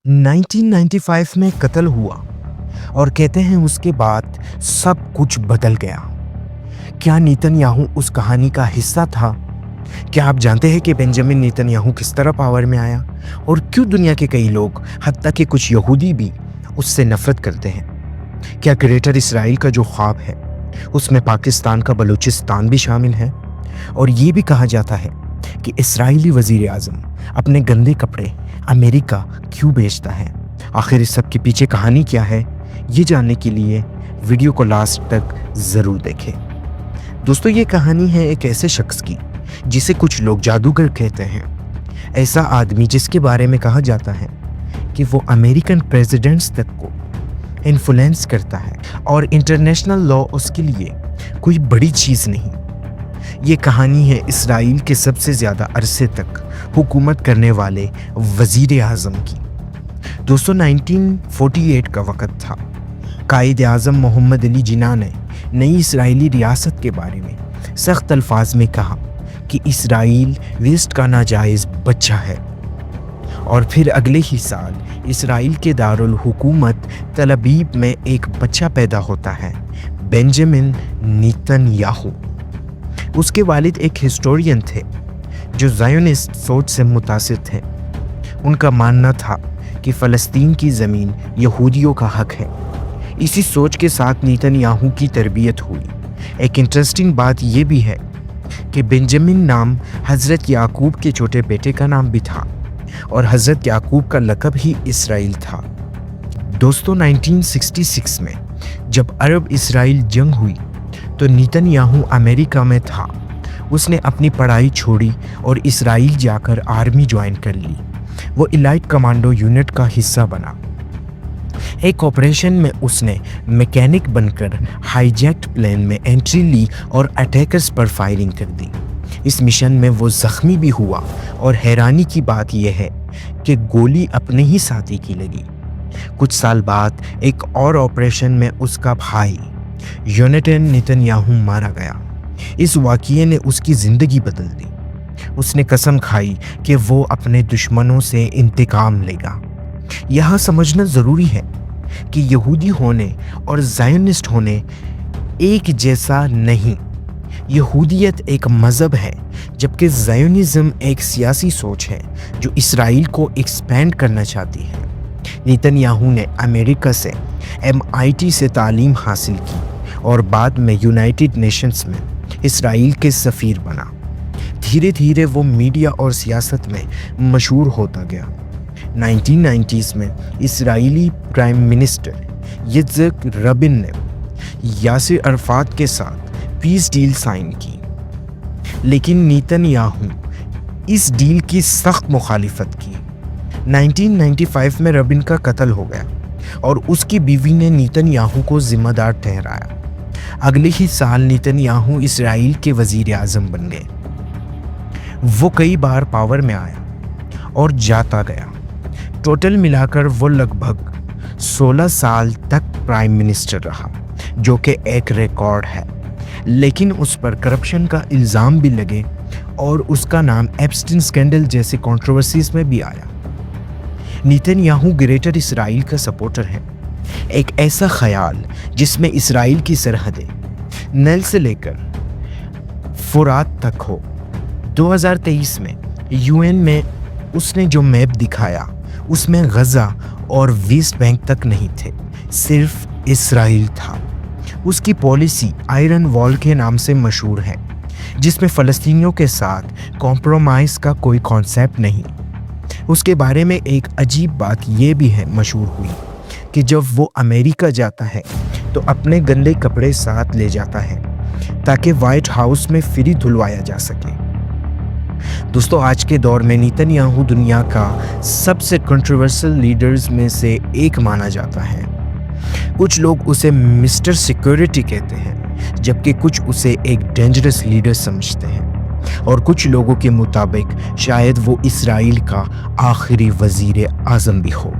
1995 में कत्ल हुआ और कहते हैं उसके बाद सब कुछ बदल गया। क्या नेतन्याहू उस कहानी का हिस्सा था? क्या आप जानते हैं कि बेंजामिन नेतन्याहू किस तरह पावर में आया और क्यों दुनिया के कई लोग, हत्ता कि कुछ यहूदी भी, उससे नफरत करते हैं? क्या ग्रेटर इसराइल का जो ख्वाब है उसमें पाकिस्तान का बलूचिस्तान भी शामिल है? और ये भी कहा जाता है कि इस्राएली वज़ीर आज़म अपने गंदे कपड़े अमेरिका क्यों बेचता है। आखिर इस सब के पीछे कहानी क्या है, ये जानने के लिए वीडियो को लास्ट तक ज़रूर देखें। दोस्तों, ये कहानी है एक ऐसे शख्स की जिसे कुछ लोग जादूगर कहते हैं। ऐसा आदमी जिसके बारे में कहा जाता है कि वो अमेरिकन प्रेसिडेंट्स तक को इन्फ्लुएंस करता है और इंटरनेशनल लॉ उसके लिए कोई बड़ी चीज़ नहीं। ये कहानी है इसराइल के सबसे ज़्यादा अरसे तक हुकूमत करने वाले वज़ीर आज़म की। दोस्तों, 1948 का वक़्त था। कायद आज़म मोहम्मद अली जिन्ना ने नई इसराइली रियासत के बारे में सख्त अल्फाज में कहा कि इसराइल वेस्ट का नाजायज़ बच्चा है। और फिर अगले ही साल इसराइल के दारुल हुकूमत तल अबीब में एक बच्चा पैदा होता है, बेंजामिन नेतन्याहू। उसके वालिद एक हिस्टोरियन थे जो ज़ायोनिस्ट सोच से मुतासिर थे। उनका मानना था कि फ़लस्तीन की ज़मीन यहूदियों का हक है। इसी सोच के साथ नेतन्याहू की तरबियत हुई। एक इंटरेस्टिंग बात यह भी है कि बेंजामिन नाम हज़रत याकूब के छोटे बेटे का नाम भी था और हज़रत याकूब का लक़ब ही इसराइल था। दोस्तों, 1966 में जब अरब इसराइल जंग हुई तो नेतन्याहू अमेरिका में था। उसने अपनी पढ़ाई छोड़ी और इसराइल जाकर आर्मी ज्वाइन कर ली। वो इलाइट कमांडो यूनिट का हिस्सा बना। एक ऑपरेशन में उसने मैकेनिक बनकर हाईजैक्ड प्लेन में एंट्री ली और अटैकर्स पर फायरिंग कर दी। इस मिशन में वो ज़ख्मी भी हुआ और हैरानी की बात यह है कि गोली अपने ही साथी की लगी। कुछ साल बाद एक और ऑपरेशन में उसका भाई योनाथन नेतन्याहू मारा गया। इस वाक़ये ने उसकी ज़िंदगी बदल दी। उसने कसम खाई कि वो अपने दुश्मनों से इंतकाम लेगा। यहाँ समझना ज़रूरी है कि यहूदी होने और ज़ायोनिस्ट होने एक जैसा नहीं। यहूदियत एक मज़हब है, जबकि ज़ायोनिज़्म एक सियासी सोच है जो इसराइल को एक्सपेंड करना चाहती है। नेतन्याहू ने अमेरिका से MIT से तालीम हासिल की और बाद में यूनाइटेड नेशंस में इसराइल के सफ़ीर बना। धीरे धीरे वो मीडिया और सियासत में मशहूर होता गया। 1990s में इसराइली प्राइम मिनिस्टर यित्ज़हाक रबिन ने यासिर अराफात के साथ पीस डील साइन की, लेकिन नेतन्याहू इस डील की सख्त मुखालिफत की। 1995 में रबिन का कत्ल हो गया और उसकी बीवी ने नेतन्याहू को जिम्मेदार ठहराया। अगले ही साल नेतन्याहू इसराइल के वज़ीर आज़म बन गए। वो कई बार पावर में आया और जाता गया। टोटल मिलाकर वो लगभग 16 साल तक प्राइम मिनिस्टर रहा, जो कि एक रिकॉर्ड है। लेकिन उस पर करप्शन का इल्ज़ाम भी लगे और उसका नाम एप्स्टीन स्कैंडल जैसे कंट्रोवर्सीज में भी आया। नेतन्याहू ग्रेटर इसराइल का सपोर्टर है, एक ऐसा ख्याल जिसमें इसराइल की सरहदें नील से लेकर फुरात तक हो। 2023 में UN में उसने जो मैप दिखाया उसमें गज़ा और वेस्ट बैंक तक नहीं थे, सिर्फ इसराइल था। उसकी पॉलिसी आयरन वॉल के नाम से मशहूर है, जिसमें फ़लस्तीनियों के साथ कॉम्प्रोमाइज़ का कोई कॉन्सेप्ट नहीं। उसके बारे में एक अजीब बात ये भी है मशहूर हुई कि जब वो अमेरिका जाता है तो अपने गंदे कपड़े साथ ले जाता है ताकि वाइट हाउस में फ्री धुलवाया जा सके। दोस्तों, आज के दौर में नेतन्याहू दुनिया का सबसे कंट्रोवर्शियल लीडर्स में से एक माना जाता है। कुछ लोग उसे मिस्टर सिक्योरिटी कहते हैं, जबकि कुछ उसे एक डेंजरस लीडर समझते हैं और कुछ लोगों के मुताबिक शायद वो इसराइल का आखिरी वज़ीर आज़म भी हो।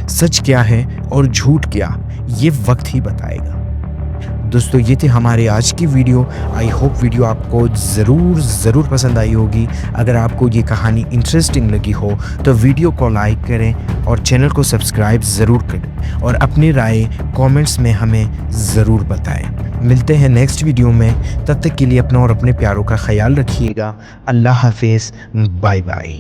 सच क्या है और झूठ क्या, ये वक्त ही बताएगा। دوستو یہ تھی ہمارے آج کی ویڈیو. آئی ہوپ ویڈیو آپ کو ضرور پسند آئی ہوگی. اگر آپ کو یہ کہانی انٹرسٹنگ لگی ہو تو ویڈیو کو لائک کریں اور چینل کو سبسکرائب ضرور کریں اور اپنی رائے کامنٹس میں ہمیں ضرور بتائیں. ملتے ہیں نیکسٹ ویڈیو میں. تب تک کے لیے اپنا اور اپنے پیاروں کا خیال رکھیے گا. اللہ حافظ. Bye bye.